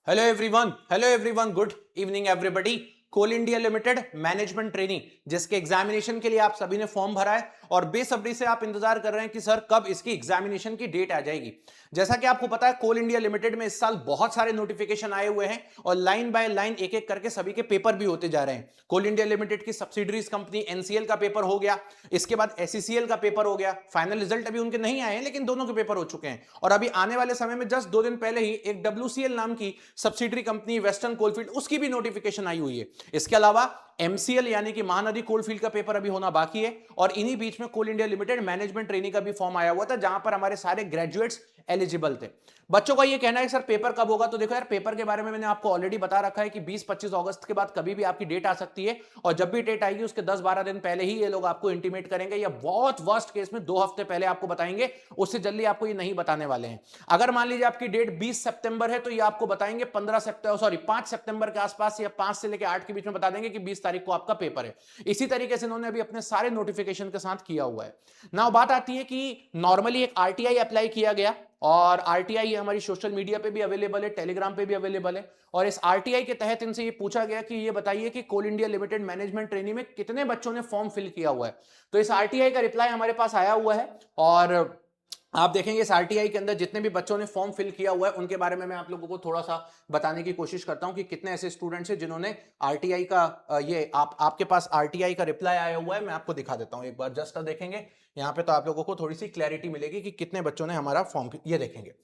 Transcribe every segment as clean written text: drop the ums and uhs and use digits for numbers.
Hello everyone, good evening everybody. Coal India Limited management trainee जिसके examination के लिए आप सभी ने फॉर्म भरा है और बेसब्री से आप इंतजार कर रहे हैं कि सर कब इसकी एग्जामिनेशन की डेट आ जाएगी। जैसा कि आपको पता है, कोल इंडिया लिमिटेड में इस साल बहुत सारे नोटिफिकेशन आए हुए हैं और लाइन बाय लाइन एक एक करके सभी के पेपर भी होते जा रहे हैं। कोल इंडिया लिमिटेड की सब्सिडरीज कंपनी एनसीएल का पेपर हो गया, इसके बाद एसईसीएल का पेपर हो गया। फाइनल रिजल्ट अभी उनके नहीं आए हैं, लेकिन दोनों के पेपर हो चुके हैं और अभी आने वाले समय में जस्ट 2 दिन पहले ही एक डब्ल्यूसीएल नाम की सब्सिडरी कंपनी वेस्टर्न कोलफील्ड, उसकी भी नोटिफिकेशन आई हुई है। इसके अलावा एमसीएल यानी कि महानदी कोलफील्ड का पेपर अभी होना बाकी है और इन्हीं बीच में कोल इंडिया लिमिटेड मैनेजमेंट ट्रेनिंग का भी फॉर्म आया हुआ था, जहां पर हमारे सारे ग्रेजुएट्स एलिजिबल थे। बच्चों का ये कहना है सर पेपर कब होगा, तो देखो यार, पेपर के बारे में मैंने आपको ऑलरेडी बता रखा है कि 20-25 अगस्त के बाद कभी भी आपकी डेट आ सकती है और जब भी डेट आएगी उसके 10-12 दिन पहले ही ये लोग आपको इंटीमेट करेंगे या बहुत वर्स्ट केस में 2 हफ्ते पहले आपको बताएंगे। उससे जल्दी आपको ये नहीं बताने वाले हैं। अगर मान लीजिए आपकी डेट 20 सितंबर है तो ये आपको बताएंगे 5 सितंबर के आसपास या 5 से लेकर 8 के बीच में बता देंगे कि 20 तारीख को आपका पेपर है। इसी तरीके से इन्होंने अभी अपने सारे नोटिफिकेशन के साथ किया हुआ है। नाउ बात आती है कि नॉर्मली एक आरटीआई अप्लाई किया गया और आरटीआई हमारी सोशल मीडिया पे भी अवेलेबल है, टेलीग्राम पे भी अवेलेबल है और इस आरटीआई के तहत इनसे ये पूछा गया कि ये बताइए कि कोल इंडिया लिमिटेड मैनेजमेंट ट्रेनिंग में कितने बच्चों ने फॉर्म फिल किया हुआ है। तो इस आरटीआई का रिप्लाई हमारे पास आया हुआ है और आप देखेंगे इस आरटीआई के अंदर जितने भी बच्चों ने फॉर्म फिल किया हुआ है उनके बारे में मैं आप लोगों को थोड़ा सा बताने की कोशिश करता हूं कि कितने ऐसे स्टूडेंट्स हैं जिन्होंने आरटीआई का ये आपके पास आरटीआई का रिप्लाई आया हुआ है। मैं आपको दिखा देता हूं, एक बार जस्ट देखेंगे यहां पे तो आप लोगों को थोड़ी सी क्लैरिटी मिलेगी कि कितने बच्चों ने हमारा फॉर्म, ये देखेंगे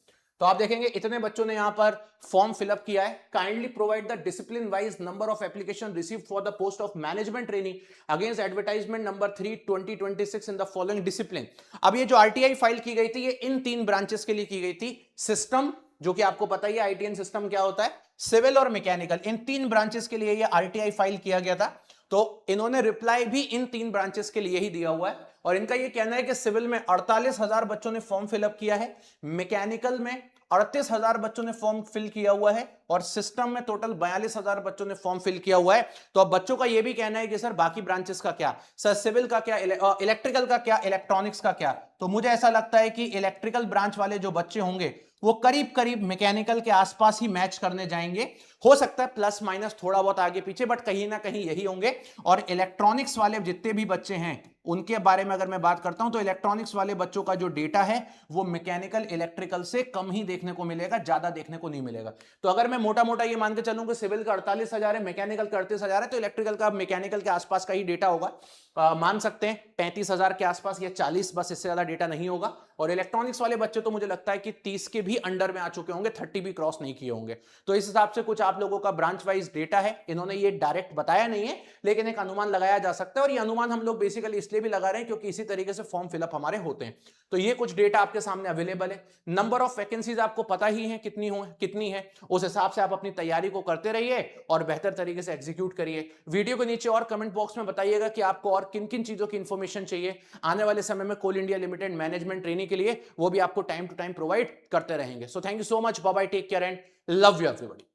तो आप देखेंगे इतने बच्चों ने यहां पर फॉर्म फिलअप किया है। Kindly provide the discipline wise number of application receive for the post of management training against advertisement number 3 2026 in the following discipline. अब ये जो आरटीआई फाइल की गई थी ये इन 3 ब्रांचेस के लिए की गई थी। सिस्टम, जो कि आपको पता ही है आईटीएन सिस्टम क्या होता है, सिविल और मैकेनिकल, इन 3 ब्रांचेस के लिए ये आरटीआई फाइल किया गया था। तो इन्होंने रिप्लाई भी इन 3 ब्रांचेस के लिए ही दिया हुआ है और इनका ये कहना है कि सिविल में 48,000 बच्चों ने फॉर्म फिलअप किया है, मैकेनिकल में 38,000 बच्चों ने फॉर्म फिल किया हुआ है और सिस्टम में टोटल 42,000 बच्चों ने फॉर्म फिल किया हुआ है। तो अब बच्चों का यह भी कहना है कि सर बाकी ब्रांचेस का क्या, सर सिविल का क्या, इलेक्ट्रिकल का क्या, इलेक्ट्रॉनिक्स का क्या। तो मुझे ऐसा लगता है कि इलेक्ट्रिकल ब्रांच वाले जो बच्चे होंगे वो करीब करीब मैकेनिकल के आसपास ही मैच करने जाएंगे। हो सकता है प्लस माइनस थोड़ा बहुत आगे पीछे, बट कहीं ना कहीं यही होंगे। और इलेक्ट्रॉनिक्स वाले जितने भी बच्चे हैं उनके बारे में अगर मैं बात करता हूं तो इलेक्ट्रॉनिक्स वाले बच्चों का जो डेटा है वो मैकेनिकल इलेक्ट्रिकल से कम ही देखने को मिलेगा, ज्यादा देखने को नहीं मिलेगा। तो अगर मैं मोटा मोटा ये मान के चलूं कि सिविल का 48,000 है, मैकेनिकल का 38,000 है, तो इलेक्ट्रिकल का मैकेनिकल के आसपास का ही डेटा होगा। मान सकते हैं 35,000 के आसपास या 40, बस इससे ज्यादा डेटा नहीं होगा। और इलेक्ट्रॉनिक्स वाले बच्चे तो मुझे लगता है कि 30 के भी अंडर में आ चुके होंगे, 30 भी क्रॉस नहीं किए होंगे। तो इस हिसाब से कुछ आप लोगों का ब्रांच वाइज डेटा है। इन्होंने ये डायरेक्ट बताया नहीं है, लेकिन एक अनुमान लगाया जा सकता है और ये अनुमान हम लोग बेसिकली इसलिए भी लगा रहे हैं क्योंकि इसी तरीके से फॉर्म फिलअप हमारे होते हैं। तो ये कुछ डेटा आपके सामने अवेलेबल है। नंबर ऑफ वैकेंसीज आपको पता ही है कितनी है, उस हिसाब से आप अपनी तैयारी को करते रहिए और बेहतर तरीके से एग्जीक्यूट करिए। वीडियो के नीचे और कमेंट बॉक्स में बताइएगा कि आपको और किन किन चीजों की इंफॉर्मेशन चाहिए आने वाले समय में कोल इंडिया लिमिटेड मैनेजमेंट ट्रेनिंग के लिए, वो भी आपको टाइम टू टाइम प्रोवाइड करते रहेंगे। So thank you so much, bye bye, take care and love you everybody.